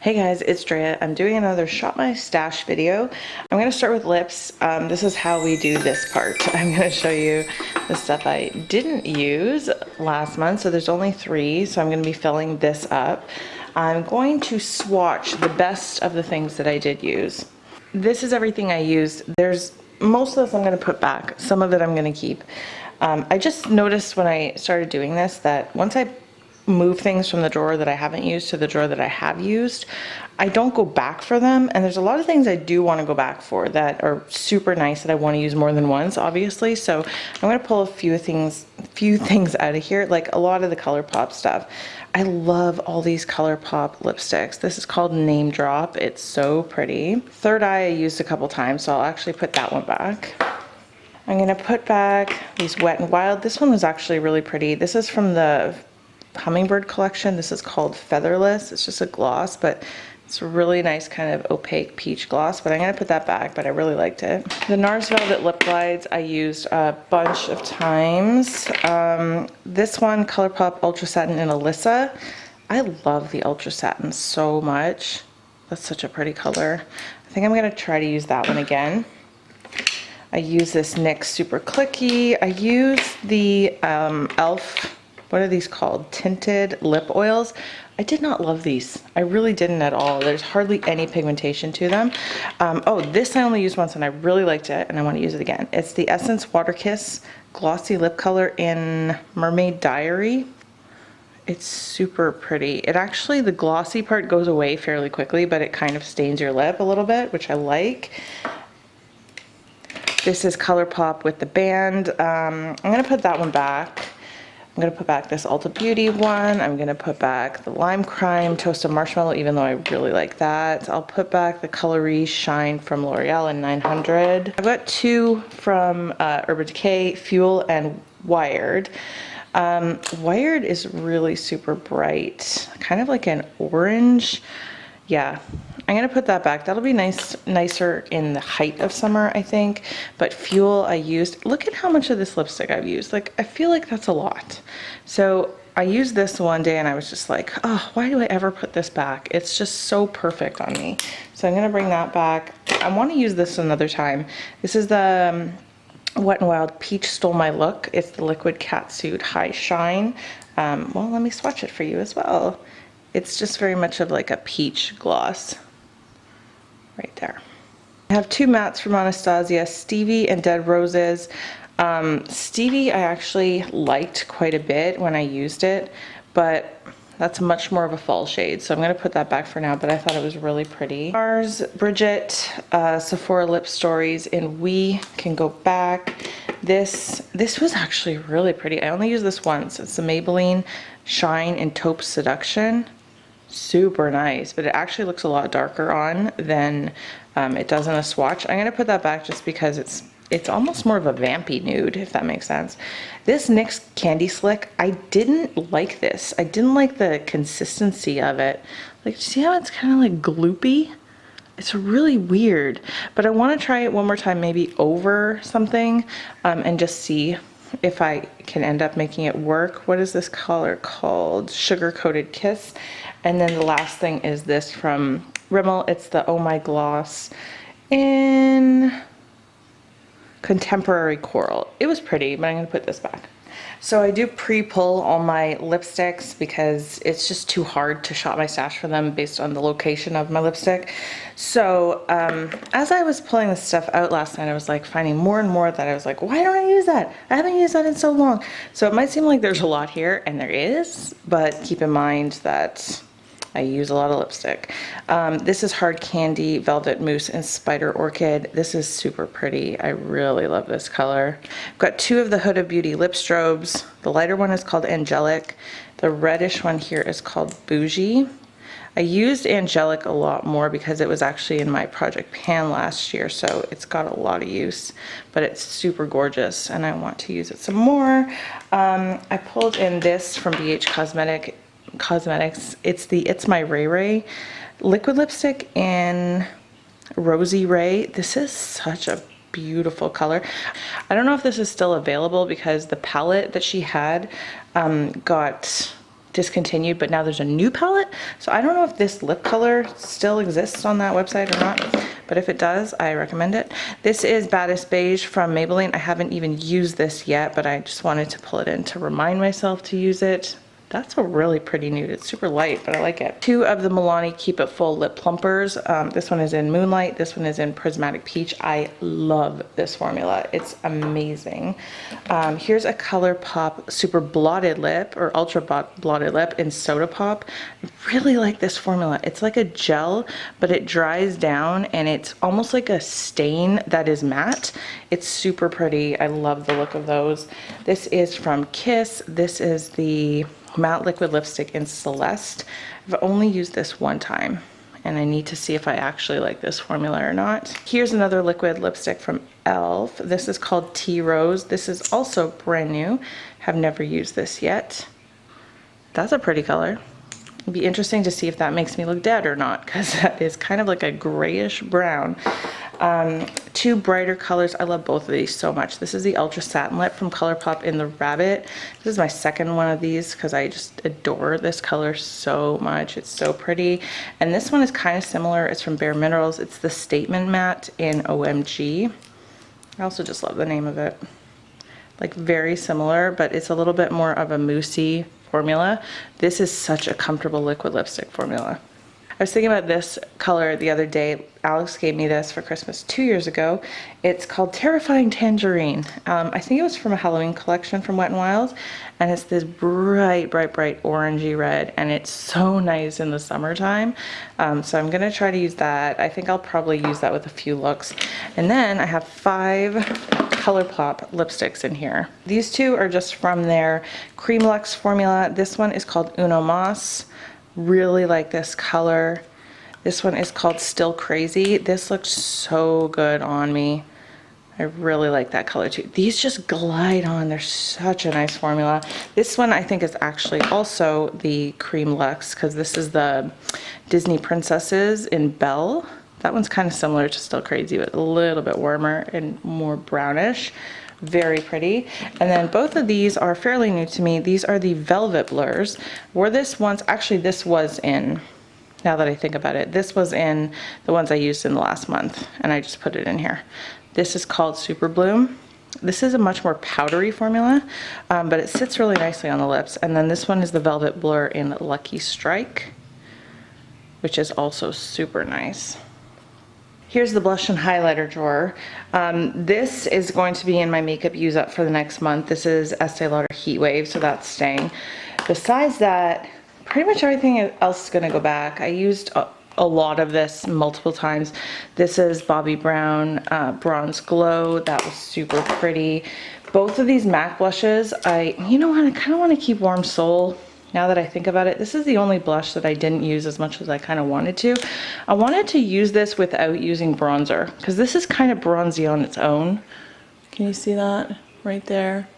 Hey guys, it's Drea. I'm doing another Shop My Stash video. I'm going to start with lips. This is how we do this part. I'm going to show you the stuff I didn't use last month. So there's only 3, so I'm going to be filling this up. I'm going to swatch the best of the things that I did use. This is everything I used. There's most of this I'm going to put back. Some of it I'm going to keep. I just noticed when I started doing this that once I move things from the drawer that I haven't used to the drawer that I have used, I don't go back for them. And there's a lot of things I do want to go back for that are super nice that I want to use more than once, obviously. So I'm going to pull a few things out of here, like a lot of the ColourPop stuff. I love all these ColourPop lipsticks. This is called Name Drop. It's so pretty. Third Eye I used a couple times, so I'll actually put that one back. I'm going to put back these Wet n Wild. This one was actually really pretty. This is from the Hummingbird collection. This is called Featherless. It's just a gloss, but it's a really nice kind of opaque peach gloss, but I'm going to put that back, but I really liked it. The NARS Velvet Lip Glides I used a bunch of times. This one, ColourPop Ultra Satin in Alyssa. I love the Ultra Satin so much. That's such a pretty color. I think I'm going to try to use that one again. I use this NYX Super Clicky. I use the e.l.f. What are these called? Tinted lip oils. I did not love these. I really didn't at all. There's hardly any pigmentation to them. Oh, this I only used once and I really liked it and I want to use it again. It's the Essence Water Kiss Glossy Lip Color in Mermaid Diary. It's super pretty. It actually, the glossy part goes away fairly quickly, but it kind of stains your lip a little bit, which I like. This is ColourPop with the band. I'm going to put that one back. I'm going to put back this Ulta Beauty one. I'm going to put back the Lime Crime Toasted Marshmallow, even though I really like that. I'll put back the Coloris Shine from L'Oreal in 900. I've got 2 from Urban Decay, Fuel and Wired. Wired is really super bright, kind of like an orange. Yeah, I'm going to put that back. That'll be nicer in the height of summer, I think. But Fuel I used. Look at how much of this lipstick I've used. Like, I feel like that's a lot. So I used this one day and I was just like, oh, why do I ever put this back? It's just so perfect on me. So I'm going to bring that back. I want to use this another time. This is the Wet n Wild Peach Stole My Look. It's the Liquid Catsuit High Shine. Well, let me swatch it for you as well. It's just very much of like a peach gloss right there. I have 2 mattes from Anastasia, Stevie and Dead Roses. Stevie I actually liked quite a bit when I used it, but that's much more of a fall shade, so I'm going to put that back for now, but I thought it was really pretty. Mars, Bridget, Sephora Lip Stories in We Can Go Back. This was actually really pretty. I only used this once. It's the Maybelline Shine in Taupe Seduction. Super nice, but it actually looks a lot darker on than it does in a swatch. I'm going to put that back just because it's almost more of a vampy nude, if that makes sense. This NYX Candy Slick, I didn't like this. I didn't like the consistency of it. Like, see how it's kind of like gloopy? It's really weird, but I want to try it one more time, maybe over something, and just see if I can end up making it work. What is this color called? Sugar Coated Kiss. And then the last thing is this from Rimmel. It's the Oh My Gloss in Contemporary Coral. It was pretty, but I'm going to put this back. So I do pre-pull all my lipsticks because it's just too hard to shop my stash for them based on the location of my lipstick. So as I was pulling this stuff out last night, I was like finding more and more that I was like, why don't I use that? I haven't used that in so long. So it might seem like there's a lot here, and there is, but keep in mind that I use a lot of lipstick. This is Hard Candy Velvet Mousse and Spider Orchid. This is super pretty. I really love this color. I've got 2 of the Huda Beauty lip strobes. The lighter one is called Angelic. The reddish one here is called Bougie. I used Angelic a lot more because it was actually in my Project Pan last year, so it's got a lot of use, but it's super gorgeous and I want to use it some more. I pulled in this from BH Cosmetics. It's the It's My Ray Ray liquid lipstick in Rosy Ray. This is such a beautiful color. I don't know if this is still available because the palette that she had got discontinued, but now there's a new palette. So I don't know if this lip color still exists on that website or not, but if it does, I recommend it. This is Baddest Beige from Maybelline. I haven't even used this yet, but I just wanted to pull it in to remind myself to use it. That's a really pretty nude. It's super light, but I like it. Two of the Milani Keep It Full lip plumpers. This one is in Moonlight. This one is in Prismatic Peach. I love this formula. It's amazing. Here's a ColourPop Super Blotted Lip or Ultra Blotted Lip in Soda Pop. I really like this formula. It's like a gel, but it dries down and it's almost like a stain that is matte. It's super pretty. I love the look of those. This is from Kiss. This is the matte liquid lipstick in Celeste. I've only used this one time and I need to see if I actually like this formula or not. Here's another liquid lipstick from e.l.f. This is called Tea Rose. This is also brand new. Have never used this yet. That's a pretty color. It'd be interesting to see if that makes me look dead or not, because that is kind of like a grayish brown. Two brighter colors. I love both of these so much. This is the Ultra Satin Lip from ColourPop in the Rabbit. This is my second one of these because I just adore this color so much. It's so pretty. And this one is kind of similar. It's from Bare Minerals. It's the Statement Matte in OMG. I also just love the name of it. Like very similar, but it's a little bit more of a moussey formula. This is such a comfortable liquid lipstick formula. I was thinking about this color the other day. Alex gave me this for Christmas 2 years ago. It's called Terrifying Tangerine. I think it was from a Halloween collection from Wet n Wild, and it's this bright, bright, bright orangey red, and it's so nice in the summertime. So I'm gonna try to use that. I think I'll probably use that with a few looks. And then I have 5 ColourPop lipsticks in here. These two are just from their Cream Luxe formula. This one is called Uno Mas. Really like this color. This one is called Still Crazy. This looks so good on me. I really like that color too. These just glide on. They're such a nice formula. This one I think is actually also the Cream Luxe because this is the Disney Princesses in Belle. That one's kind of similar to Still Crazy, but a little bit warmer and more brownish. Very pretty. And then both of these are fairly new to me. These are the Velvet Blurs. Were this once, actually this was in, now that I think about it, this was in the ones I used in the last month and I just put it in here. This is called Super Bloom. This is a much more powdery formula, but it sits really nicely on the lips. And then this one is the Velvet Blur in Lucky Strike, which is also super nice. Here's the blush and highlighter drawer. This is going to be in my makeup use up for the next month. This is Estee Lauder Heat Wave, so that's staying. Besides that, pretty much everything else is gonna go back. I used a lot of this multiple times. This is Bobbi Brown Bronze Glow. That was super pretty. Both of these MAC blushes, you know what, I kind of want to keep Warm Soul. Now that I think about it, this is the only blush that I didn't use as much as I kind of wanted to. I wanted to use this without using bronzer because this is kind of bronzy on its own. Can you see that right there?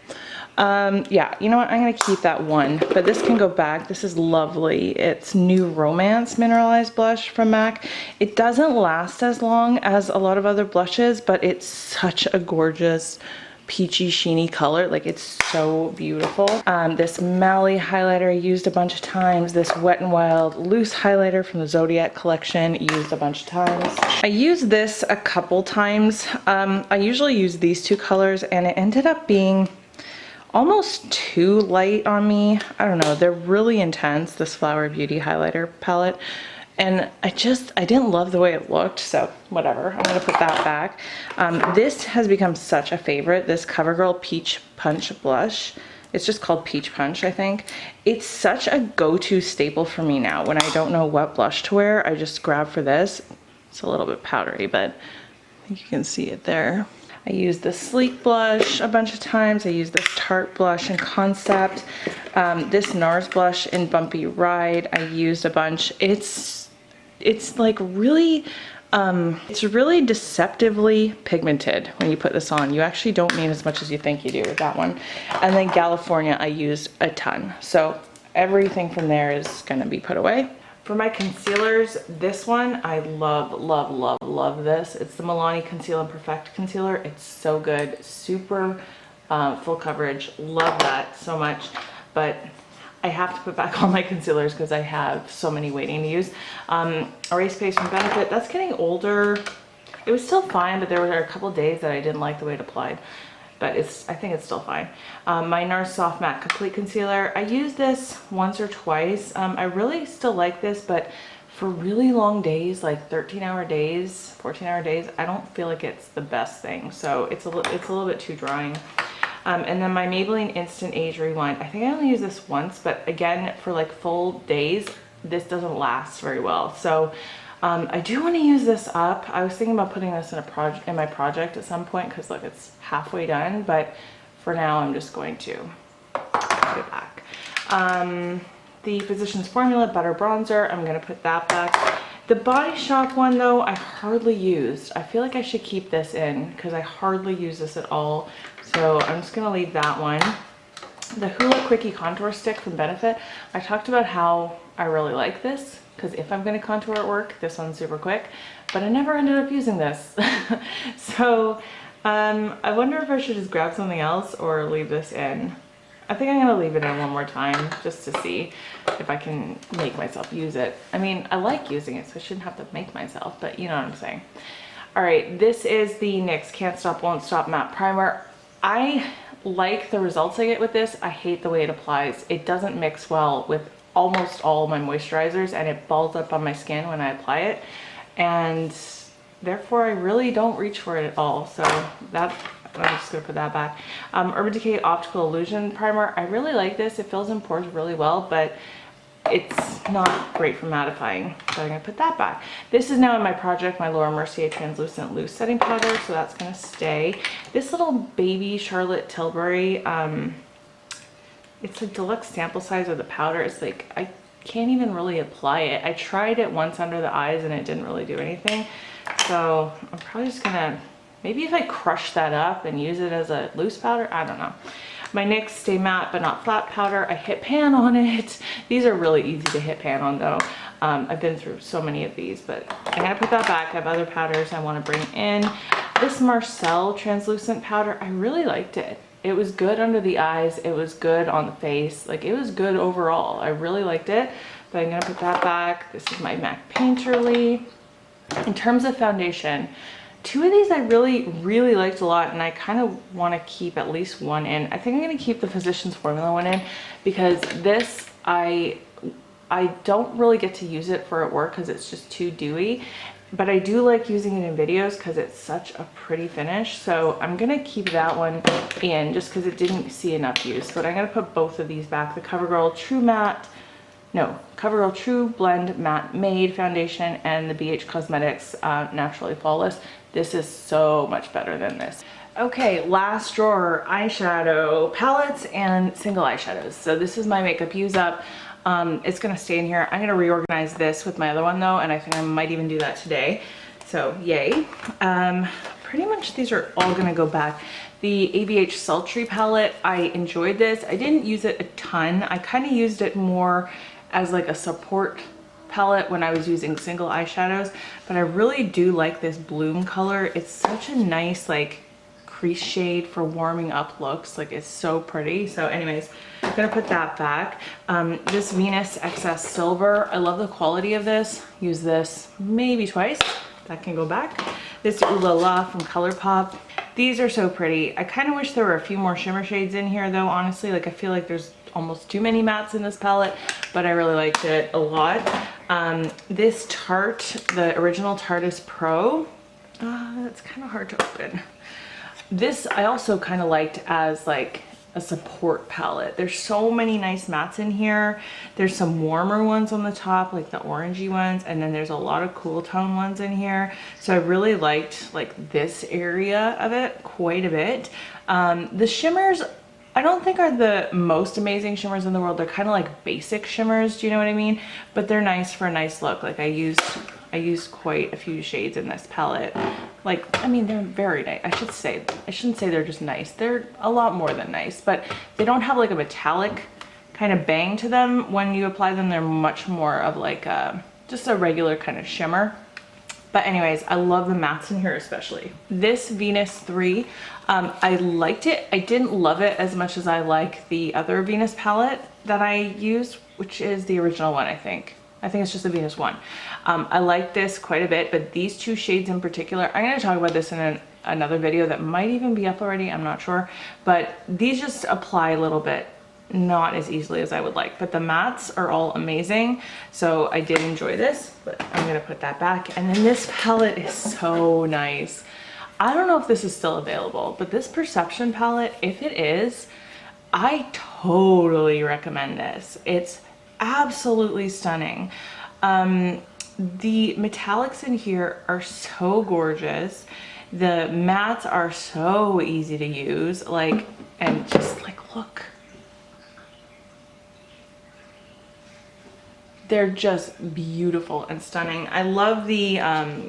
Yeah, you know what? I'm going to keep that one, but this can go back. This is lovely. It's New Romance Mineralized Blush from MAC. It doesn't last as long as a lot of other blushes, but it's such a gorgeous peachy sheeny color. Like, it's so beautiful. This Mally highlighter I used a bunch of times. This Wet n Wild loose highlighter from the Zodiac collection used a bunch of times. I used this a couple times. I usually use these two colors and it ended up being almost too light on me. I don't know, they're really intense, this Flower Beauty highlighter palette. And I didn't love the way it looked, so whatever, I'm gonna put that back. This has become such a favorite, this CoverGirl Peach Punch blush. It's just called Peach Punch, I think. It's such a go-to staple for me now. When I don't know what blush to wear, I just grab for this. It's a little bit powdery, but I think you can see it there. I used the Sleek blush a bunch of times. I used this Tarte blush in Concept. This NARS blush in Bumpy Ride, I used a bunch. It's like really, it's really deceptively pigmented when you put this on. You actually don't need as much as you think you do with that one. And then California, I used a ton. So everything from there is gonna be put away. For my concealers, this one, I love, love, love, love this. It's the Milani Conceal and Perfect Concealer. It's so good, super full coverage. Love that so much. But I have to put back all my concealers because I have so many waiting to use. Erase Paste from Benefit, that's getting older. It was still fine, but there were a couple of days that I didn't like the way it applied. But I think it's still fine. My NARS Soft Matte Complete Concealer, I used this once or twice. I really still like this, but for really long days, like 13-hour days, 14-hour days, I don't feel like it's the best thing. So it's a little bit too drying. And then my Maybelline Instant Age Rewind, I think I only used this once, but again, for like full days, this doesn't last very well. So I do want to use this up. I was thinking about putting this in my project at some point because look, it's halfway done, but for now I'm just going to put it back. The Physicians Formula Butter Bronzer, I'm going to put that back. The Body Shop one though, I hardly used. I feel like I should keep this in because I hardly use this at all. So I'm just going to leave that one. The Hoola Quickie Contour Stick from Benefit, I talked about how I really like this because if I'm going to contour at work, this one's super quick, but I never ended up using this. So I wonder if I should just grab something else or leave this in. I think I'm going to leave it in one more time just to see if I can make myself use it. I mean, I like using it, so I shouldn't have to make myself, but you know what I'm saying. All right, this is the NYX Can't Stop Won't Stop Matte Primer. I like the results I get with this. I hate the way it applies. It doesn't mix well with almost all my moisturizers and it balls up on my skin when I apply it. And therefore I really don't reach for it at all. So that, I'm just gonna put that back. Urban Decay Optical Illusion Primer. I really like this. It fills in pores really well, but it's not great for mattifying. So I'm gonna put that back. This is now in my project, my Laura Mercier Translucent Loose Setting Powder. So that's gonna stay. This little baby Charlotte Tilbury, it's a deluxe sample size of the powder. It's like, I can't even really apply it. I tried it once under the eyes and it didn't really do anything. So I'm probably just gonna, maybe if I crush that up and use it as a loose powder, I don't know. My NYX Stay Matte But Not Flat Powder, I hit pan on it. These are really easy to hit pan on though. I've been through so many of these, but I'm gonna put that back. I have other powders I wanna bring in. This Marcel Translucent Powder, I really liked it. It was good under the eyes. It was good on the face. Like it was good overall. I really liked it, but I'm gonna put that back. This is my MAC Painterly. In terms of foundation, two of these I really liked a lot and I kind of want to keep at least one in. I think I'm going to keep the Physicians Formula one in because this, I don't really get to use it for at work because it's just too dewy. But I do like using it in videos because it's such a pretty finish. So I'm going to keep that one in just because it didn't see enough use. But I'm going to put both of these back. The CoverGirl True Blend Matte Made Foundation and the BH Cosmetics Naturally Flawless. This is so much better than this. Okay, last drawer, eyeshadow palettes and single eyeshadows. So this is my makeup use up. It's gonna stay in here. I'm gonna reorganize this with my other one though, and I think I might even do that today. So yay. Pretty much these are all gonna go back. The ABH Sultry palette, I enjoyed this. I didn't use it a ton. I kind of used it more as like a support palette when I was using single eyeshadows, but I really do like this Bloom color. It's such a nice like crease shade for warming up looks. Like it's so pretty. So anyways, I'm gonna put that back. This Venus Excess Silver, I love the quality of this. Use this maybe twice. That can go back. This Ooh La La from ColourPop. These are so pretty. I kind of wish there were a few more shimmer shades in here though, honestly. Like I feel like there's almost too many mattes in this palette, but I really liked it a lot. This Tarte, the original Tarteist Pro, it's kind of hard to open. This I also kind of liked as like a support palette. There's so many nice mattes in here. There's some warmer ones on the top, like the orangey ones, and then there's a lot of cool tone ones in here. So I really liked like this area of it quite a bit. The shimmers, I don't think are the most amazing shimmers in the world. They're kind of like basic shimmers, do you know what I mean? But they're nice for a nice look. Like I used quite a few shades in this palette. Like, I mean, they're very nice. I shouldn't say they're just nice. They're a lot more than nice, but they don't have like a metallic kind of bang to them. When you apply them, they're much more of like just a regular kind of shimmer. But anyways, I love the mattes in here especially. This Venus 3, I liked it. I didn't love it as much as I like the other Venus palette that I used, which is the original one, I think. I think it's just the Venus 1. I like this quite a bit, but these two shades in particular, I'm gonna talk about this in another video that might even be up already, I'm not sure. But these just apply a little bit, not as easily as I would like, but the mattes are all amazing. So I did enjoy this, but I'm gonna put that back. And then this palette is so nice. I don't know if this is still available, but this Perception palette, if it is, I totally recommend this. It's absolutely stunning. The metallics in here are so gorgeous. The mattes are so easy to use, like, and just like, look. They're just beautiful and stunning. I love the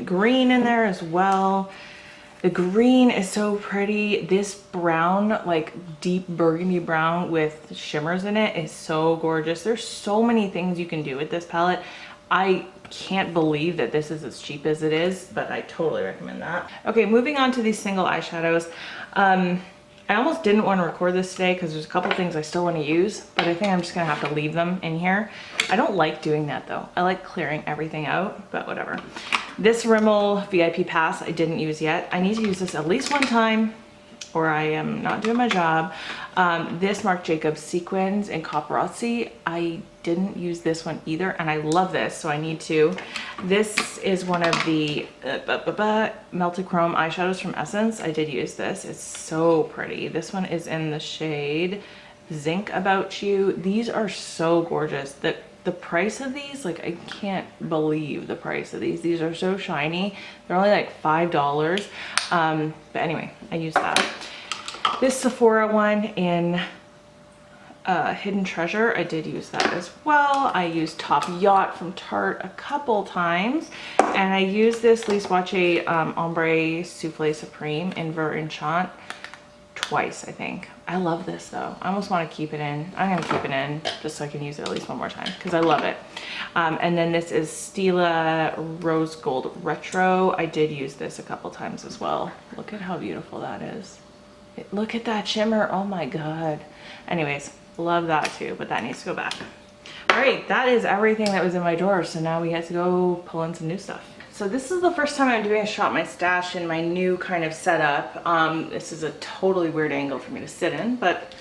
green in there as well. The green is so pretty. This brown, like deep burgundy brown with shimmers in it is so gorgeous. There's so many things you can do with this palette. I can't believe that this is as cheap as it is, but I totally recommend that. Okay, moving on to these single eyeshadows. I almost didn't want to record this today because there's a couple things I still want to use, but I think I'm just gonna have to leave them in here. I don't like doing that though. I like clearing everything out, but whatever. This Rimmel VIP Pass I didn't use yet. I need to use this at least one time or I am not doing my job. This Marc Jacobs Sequins in Copperazzi, I didn't use this one either, and I love this, so I need to. This is one of the Melted Chrome eyeshadows from Essence. I did use this. It's so pretty. This one is in the shade Zinc About You. These are so gorgeous. The price of these, like, I can't believe the price of these. These are so shiny. They're only like $5. But anyway, I used that. This Sephora one in Hidden Treasure, I did use that as well. I used Top Yacht from Tarte a couple times. And I used this Lise Wachee Ombre Souffle Supreme in Ver Enchant twice, I think. I love this though. I almost want to keep it in. I'm gonna keep it in just so I can use it at least one more time because I love it. And then this is Stila Rose Gold Retro. I did use this a couple times as well. Look at how beautiful that is. Look at that shimmer. Oh my god. Anyways, love that too, but that needs to go back. All right, that is everything that was in my drawer. So now we get to go pull in some new stuff. So this is the first time I'm doing a Shop My Stash in my new kind of setup. This is a totally weird angle for me to sit in, but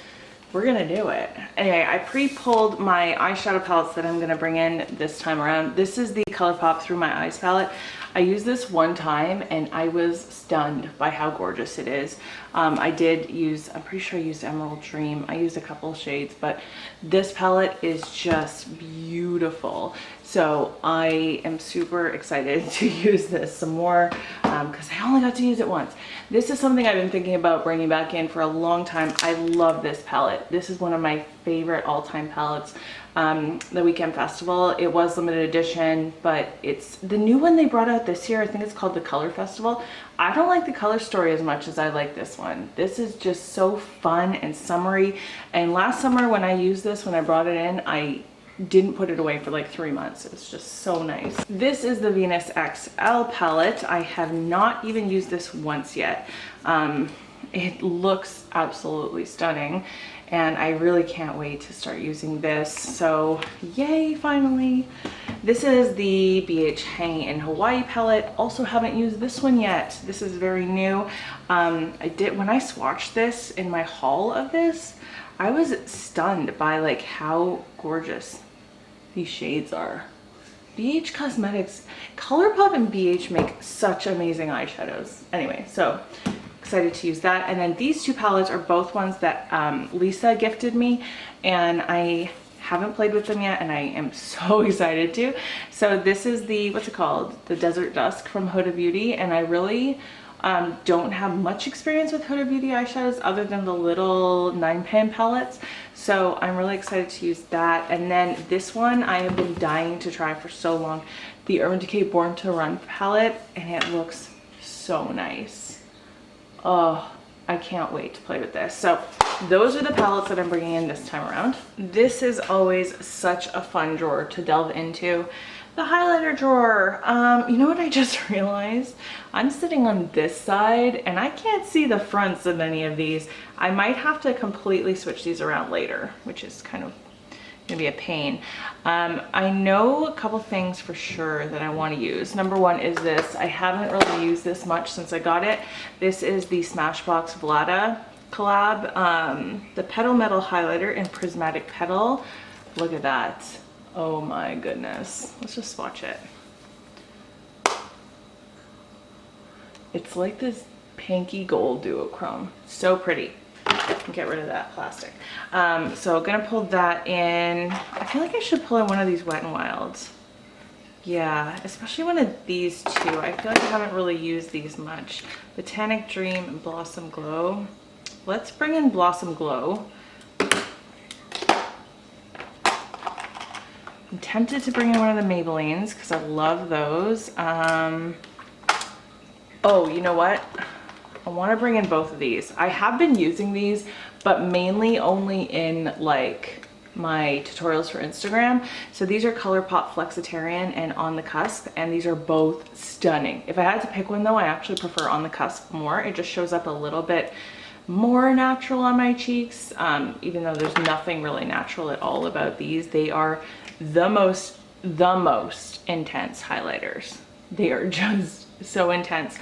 we're gonna do it. Anyway, I pre-pulled my eyeshadow palettes that I'm gonna bring in this time around. This is the ColourPop Through My Eyes palette. I used this one time and I was stunned by how gorgeous it is. I did use, I'm pretty sure I used Emerald Dream. I used a couple shades, but this palette is just beautiful. So I am super excited to use this some more because I only got to use it once. This is something I've been thinking about bringing back in for a long time. I love this palette. This is one of my favorite all-time palettes. The Weekend Festival, it was limited edition, but it's the new one they brought out this year. I think it's called the Color Festival. I don't like the Color Story as much as I like this one. This is just so fun and summery. And last summer when I used this, when I brought it in, I didn't put it away for like 3 months. It was just so nice. This is the Venus XL palette. I have not even used this once yet. It looks absolutely stunning and I really can't wait to start using this. So yay, finally. This is the BH Hang in Hawaii palette. Also haven't used this one yet. This is very new. I did, when I swatched this in my haul of this, I was stunned by like how gorgeous these shades are. BH Cosmetics, ColourPop and BH make such amazing eyeshadows. Anyway, so excited to use that. And then these two palettes are both ones that Lisa gifted me and I haven't played with them yet and I am so excited to. So this is the, what's it called? The Desert Dusk from Huda Beauty, and I really don't have much experience with Huda Beauty eyeshadows other than the little 9-pan palettes. So I'm really excited to use that. And then this one I have been dying to try for so long. The Urban Decay Born to Run palette, and it looks so nice. Oh, I can't wait to play with this. So those are the palettes that I'm bringing in this time around. This is always such a fun drawer to delve into. The highlighter drawer. You know what I just realized? I'm sitting on this side and I can't see the fronts of any of these. I might have to completely switch these around later, which is kind of gonna be a pain. I know a couple things for sure that I want to use. Number one is this. I haven't really used this much since I got it. This is the Smashbox Vlada collab, the Petal Metal highlighter in Prismatic Petal. Look at that. Oh my goodness. Let's just swatch it. It's like this pinky gold duochrome. So pretty. Get rid of that plastic. So gonna pull that in. I feel like I should pull in one of these Wet n Wilds. Yeah, especially one of these two. I feel like I haven't really used these much. Botanic Dream and Blossom Glow. Let's bring in Blossom Glow. I'm tempted to bring in one of the Maybellines because I love those. Oh, you know what? I want to bring in both of these. I have been using these, but mainly only in like my tutorials for Instagram. So these are ColourPop Flexitarian and On the Cusp, and these are both stunning. If I had to pick one though, I actually prefer On the Cusp more. It just shows up a little bit more natural on my cheeks, even though there's nothing really natural at all about these. They are the most intense highlighters. They are just so intense,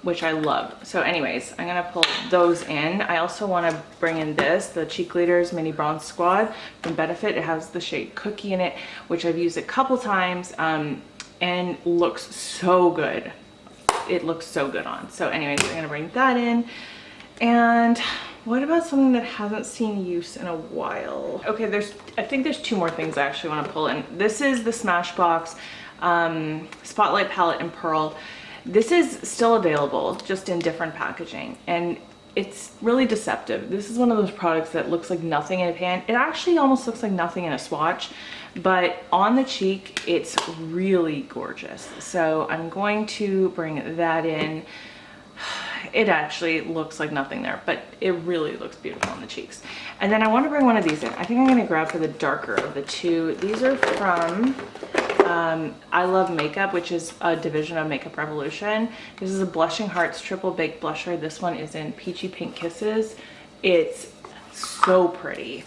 which I love. So anyways, I'm gonna pull those in. I also want to bring in this, the Cheek Leaders Mini Bronze Squad from Benefit. It has the shade Cookie in it, which I've used a couple times, and looks so good. It looks so good on. So anyways, I'm gonna bring that in. And what about something that hasn't seen use in a while? Okay, I think there's two more things I actually want to pull in. This is the Smashbox Spotlight Palette in Pearl. This is still available, just in different packaging, and it's really deceptive. This is one of those products that looks like nothing in a pan. It actually almost looks like nothing in a swatch, but on the cheek, it's really gorgeous. So I'm going to bring that in. It actually looks like nothing there, but it really looks beautiful on the cheeks. And then I want to bring one of these in. I think I'm going to grab for the darker of the two. These are from I Love Makeup, which is a division of Makeup Revolution. This is a Blushing Hearts Triple Baked Blusher. This one is in Peachy Pink Kisses. It's so pretty.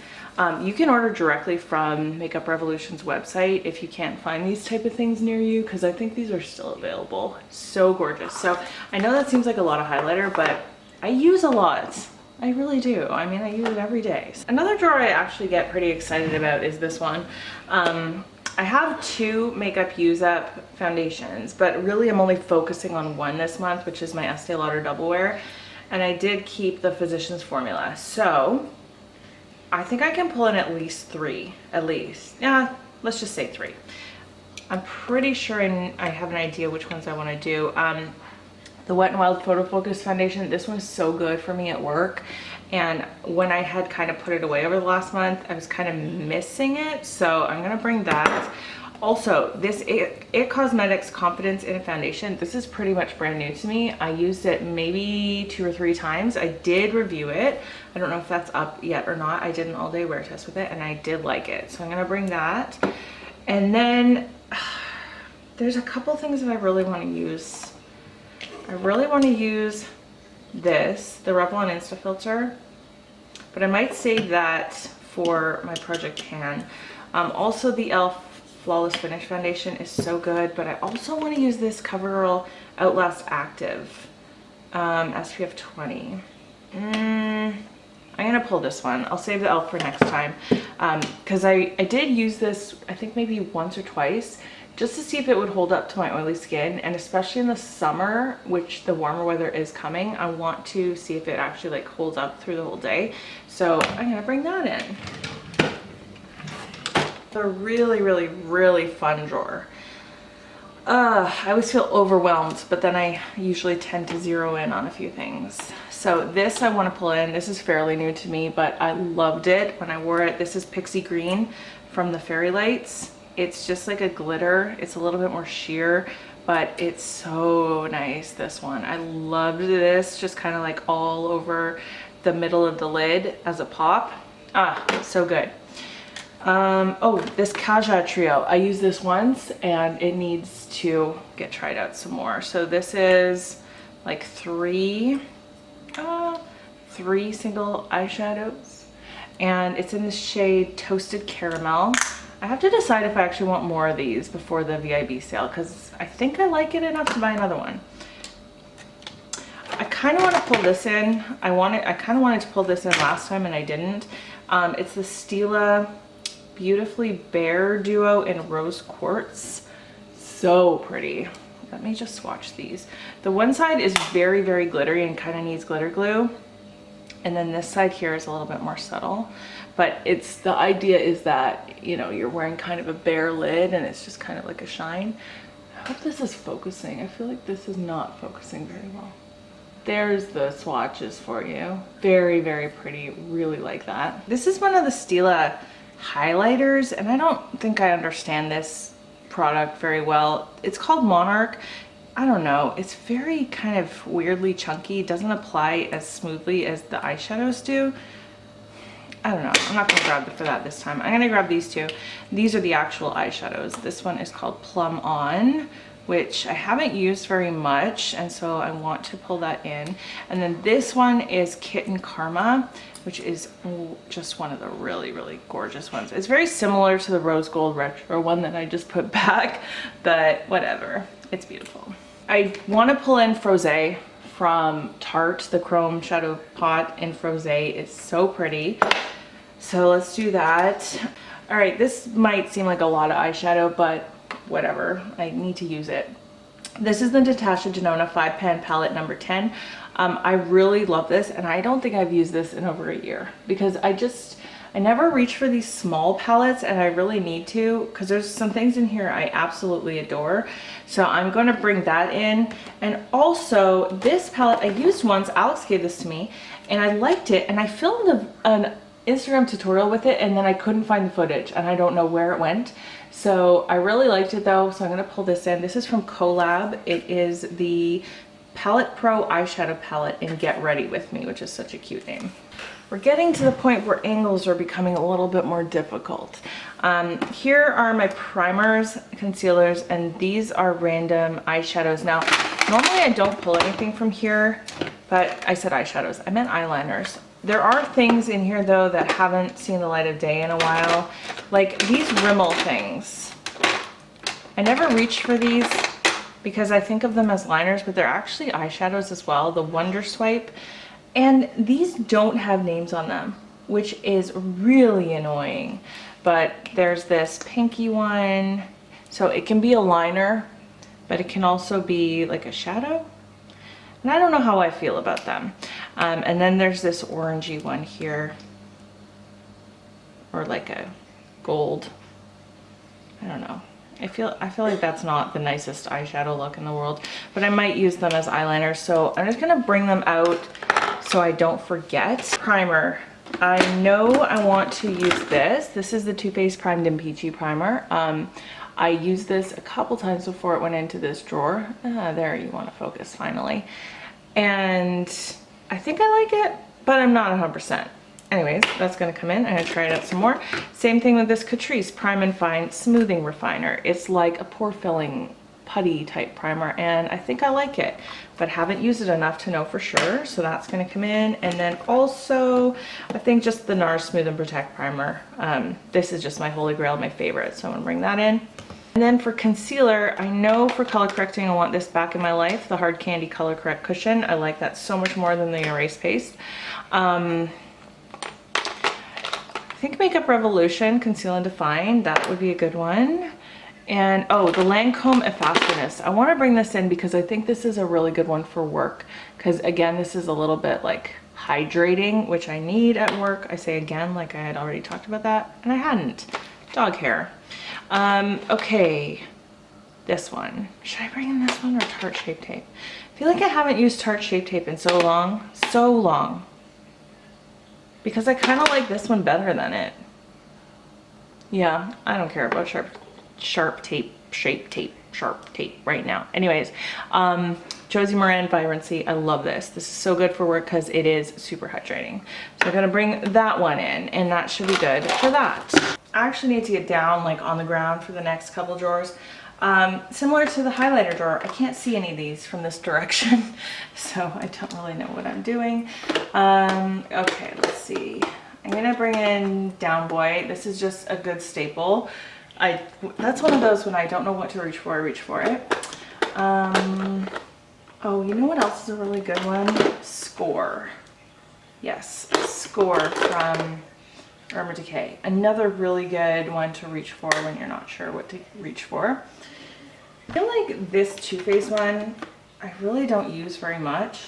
You can order directly from Makeup Revolution's website if you can't find these type of things near you, because I think these are still available. So gorgeous. So I know that seems like a lot of highlighter, but I use a lot. I really do. I mean, I use it every day. Another drawer I actually get pretty excited about is this one. I have two Makeup Use Up foundations, but really I'm only focusing on one this month, which is my Estee Lauder Double Wear. And I did keep the Physicians Formula. So I think I can pull in at least three, at least. Yeah, let's just say three. I'm pretty sure I have an idea which ones I want to do. The Wet n Wild Photo Focus Foundation, this one's so good for me at work. And when I had kind of put it away over the last month, I was kind of missing it. So I'm going to bring that. Also, this It Cosmetics Confidence in a Foundation, this is pretty much brand new to me. I used it maybe 2 or 3 times. I did review it. I don't know if that's up yet or not. I did an all-day wear test with it and I did like it. So I'm gonna bring that. And then there's a couple things that I really want to use. I really want to use this, the Revlon Insta Filter, but I might save that for my Project Pan. Also the e.l.f. Flawless Finish Foundation is so good, but I also want to use this CoverGirl Outlast Active SPF 20. I'm gonna pull this one. I'll save the e.l.f. for next time, because I did use this I think maybe once or twice just to see if it would hold up to my oily skin, and especially in the summer, which the warmer weather is coming, I want to see if it actually like holds up through the whole day. So I'm gonna bring that in. A really fun drawer. I always feel overwhelmed, but then I usually tend to zero in on a few things. So this I want to pull in. This is fairly new to me, but I loved it when I wore it. This is Pixie Green from the Fairy Lights. It's just like a glitter. It's a little bit more sheer, but it's so nice, this one. I loved this, just kind of like all over the middle of the lid as a pop. Ah, so good. Oh, this Kaja trio. I used this once and it needs to get tried out some more. So this is like three single eyeshadows, and it's in the shade Toasted Caramel. I have to decide if I actually want more of these before the VIB sale, because I think I like it enough to buy another one. I kind of want to pull this in. I kind of wanted to pull this in last time and I didn't. It's the Stila Beautifully Bare Duo in Rose Quartz. So pretty. Let me just swatch these. The one side is very, very glittery and kind of needs glitter glue. And then this side here is a little bit more subtle. But the idea is that, you know, you're wearing kind of a bare lid and it's just kind of like a shine. I hope this is focusing. I feel like this is not focusing very well. There's the swatches for you. Very, very pretty. Really like that. This is one of the Stila highlighters, and I don't think I understand this product very well. It's called Monarch. I don't know. It's very kind of weirdly chunky. It doesn't apply as smoothly as the eyeshadows do. I don't know. I'm not going to grab for that this time. I'm going to grab these two. These are the actual eyeshadows. This one is called Plum On, which I haven't used very much, and so I want to pull that in. And then this one is Kitten Karma, which is just one of the really, really gorgeous ones. It's very similar to the Rose Gold Retro one that I just put back, but whatever. It's beautiful. I want to pull in Frosé from Tarte. The Chrome Shadow Pot in Frosé is so pretty. So let's do that. All right, this might seem like a lot of eyeshadow, but whatever, I need to use it. This is the Natasha Denona 5-pan palette number 10. I really love this, and I don't think I've used this in over a year because I never reach for these small palettes, and I really need to, because there's some things in here I absolutely adore. So I'm going to bring that in. And also this palette I used once. Alex gave this to me and I liked it, and I filmed an Instagram tutorial with it, and then I couldn't find the footage and I don't know where it went. So I really liked it though, so I'm going to pull this in. This is from Collab. It is the Palette Pro eyeshadow palette in Get Ready With Me, which is such a cute name. We're getting to the point where angles are becoming a little bit more difficult. Here are my primers, concealers, and these are random eyeshadows. Now, normally I don't pull anything from here, but I said eyeshadows. I meant eyeliners. There are things in here though that haven't seen the light of day in a while, like these Rimmel things. I never reach for these because I think of them as liners, but they're actually eyeshadows as well, the Wonder Swipe. And these don't have names on them, which is really annoying. But there's this pinky one. So it can be a liner, but it can also be like a shadow. And I don't know how I feel about them. And then there's this orangey one here, or like a gold. I don't know. I feel like that's not the nicest eyeshadow look in the world, but I might use them as eyeliners. So I'm just gonna bring them out so I don't forget. Primer. I know I want to use this. This is the Too Faced Primed and Peachy Primer. I used this a couple times before it went into this drawer. There, you want to focus finally. And I think I like it, but I'm not 100%. Anyways, that's gonna come in. I'm gonna try it out some more. Same thing with this Catrice Prime and Fine Smoothing Refiner. It's like a pore filling putty type primer, and I think I like it, but haven't used it enough to know for sure. So that's gonna come in. And then also, I think just the NARS Smooth and Protect Primer. This is just my holy grail, my favorite. So I'm gonna bring that in. And then for concealer, I know for color correcting, I want this back in my life, the Hard Candy Color Correct Cushion. I like that so much more than the Erase Paste. I think Makeup Revolution Conceal and Define, that would be a good one. And oh, the Lancome Effactiness. I want to bring this in because I think this is a really good one for work, because again, this is a little bit like hydrating, which I need at work. I say again, like I had already talked about that, and I hadn't. Dog hair. Okay, this one. Should I bring in this one or Tarte Shape Tape? I feel like I haven't used Tarte Shape Tape in so long. Because I kind of like this one better than it. Yeah, I don't care about sharp tape, shape tape, sharp tape right now. Anyways, Josie Maran Vibrancy, I love this. This is so good for work because it is super hydrating. So I'm gonna bring that one in, and that should be good for that. actually need to get down like on the ground for the next couple drawers. Similar to the highlighter drawer, I can't see any of these from this direction, so I don't really know what I'm doing. Okay, let's see. I'm gonna bring in Down Boy. This is just a good staple. That's one of those when I don't know what to reach for, I reach for it. Oh, you know what else is a really good one? Score. Yes, Score from Irma Decay. Another really good one to reach for when you're not sure what to reach for. I feel like this Too Faced one, I really don't use very much.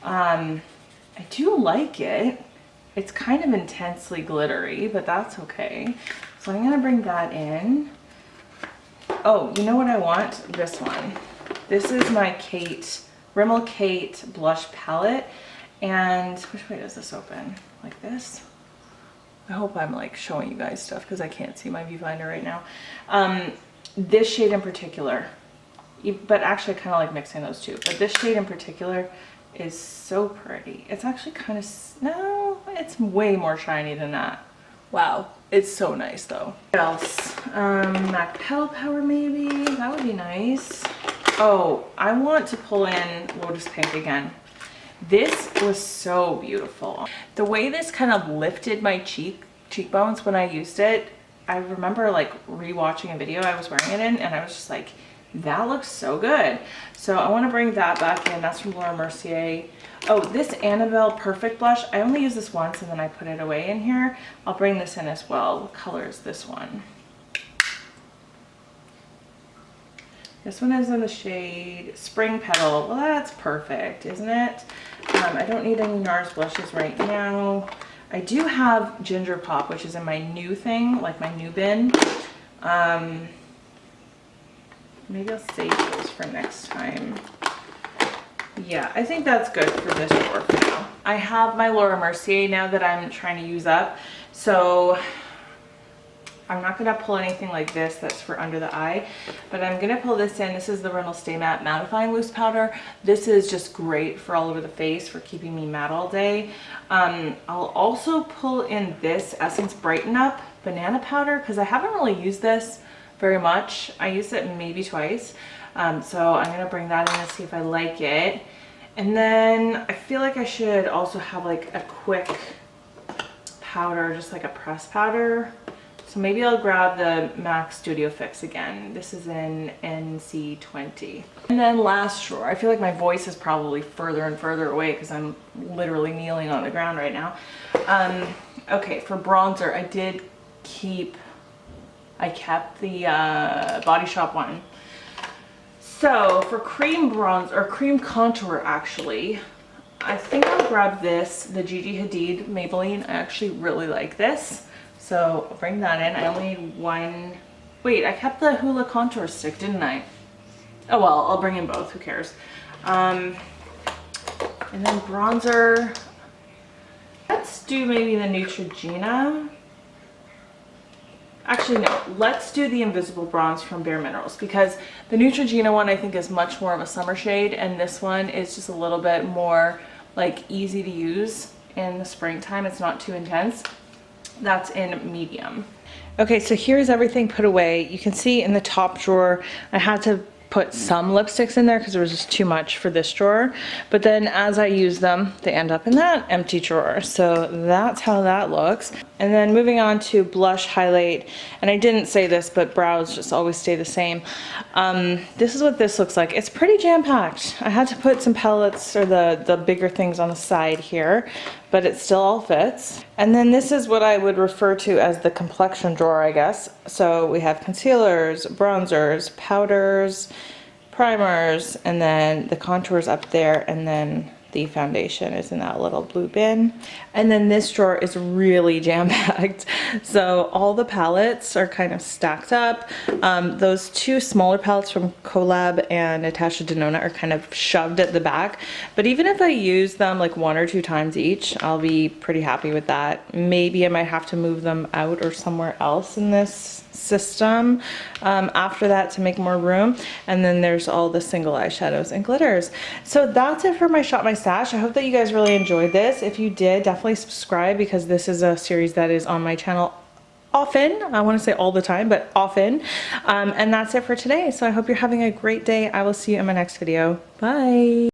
I do like it. It's kind of intensely glittery, but that's okay. So I'm gonna bring that in. Oh, you know what I want? This one. This is my Rimmel Kate blush palette. And which way does this open? Like this? I hope I'm like showing you guys stuff because I can't see my viewfinder right now. This shade in particular, but actually I kind of like mixing those two, but this shade in particular is so pretty. It's actually kind of, no, it's way more shiny than that. Wow, it's so nice though. What else? MAC Petal Power maybe, that would be nice. Oh, I want to pull in Lotus Pink again. This was so beautiful. The way this kind of lifted my cheekbones when I used it, I remember like rewatching a video I was wearing it in and I was just like, that looks so good. So I want to bring that back in. That's from Laura Mercier. Oh, this Annabelle Perfect Blush, I only use this once and then I put it away in here. I'll bring this in as well. What color is this one? This one is in the shade Spring Petal. Well, that's perfect, isn't it? I don't need any NARS blushes right now. I do have Ginger Pop, which is in my new thing, like my new bin. Maybe I'll save those for next time. Yeah, I think that's good for this drawer for now. I have my Laura Mercier now that I'm trying to use up. So I'm not gonna pull anything like this that's for under the eye, but I'm gonna pull this in. This is the Rimmel Stay Matte Mattifying Loose Powder. This is just great for all over the face for keeping me matte all day. I'll also pull in this Essence Brighten Up Banana Powder because I haven't really used this very much. I used it maybe twice. So I'm gonna bring that in and see if I like it. And then I feel like I should also have like a quick powder, just like a press powder. So maybe I'll grab the MAC Studio Fix again. This is in NC20. And then last drawer, I feel like my voice is probably further and further away because I'm literally kneeling on the ground right now. Okay, for bronzer, I kept the Body Shop one. So for cream bronze or cream contour, actually, I think I'll grab this, the Gigi Hadid Maybelline. I actually really like this. So I'll bring that in. I only need one. Wait, I kept the Hoola contour stick, didn't I? Oh well, I'll bring in both, who cares. And then bronzer. Let's do maybe the Neutrogena. Actually, no, let's do the Invisible Bronze from Bare Minerals because the Neutrogena one I think is much more of a summer shade and this one is just a little bit more like easy to use in the springtime. It's not too intense. That's in medium. Okay, so here's everything put away. You can see in the top drawer, I had to put some lipsticks in there because there was just too much for this drawer. But then as I use them, they end up in that empty drawer. So that's how that looks. And then moving on to blush highlight, and I didn't say this, but brows just always stay the same. This is what this looks like. It's pretty jam-packed. I had to put some palettes or the bigger things on the side here, but it still all fits. And then this is what I would refer to as the complexion drawer, I guess. So we have concealers, bronzers, powders, primers, and then the contours up there, and then the foundation is in that little blue bin. And then this drawer is really jam-packed. So all the palettes are kind of stacked up. Those two smaller palettes from Collab and Natasha Denona are kind of shoved at the back. But even if I use them like 1 or 2 times each, I'll be pretty happy with that. Maybe I might have to move them out or somewhere else in this system after that to make more room. And then there's all the single eyeshadows and glitters. So that's it for my Shop My Stash. I hope that you guys really enjoyed this. If you did, definitely subscribe because this is a series that is on my channel often. I want to say all the time, but often. And that's it for today. So I hope you're having a great day. I will see you in my next video. Bye.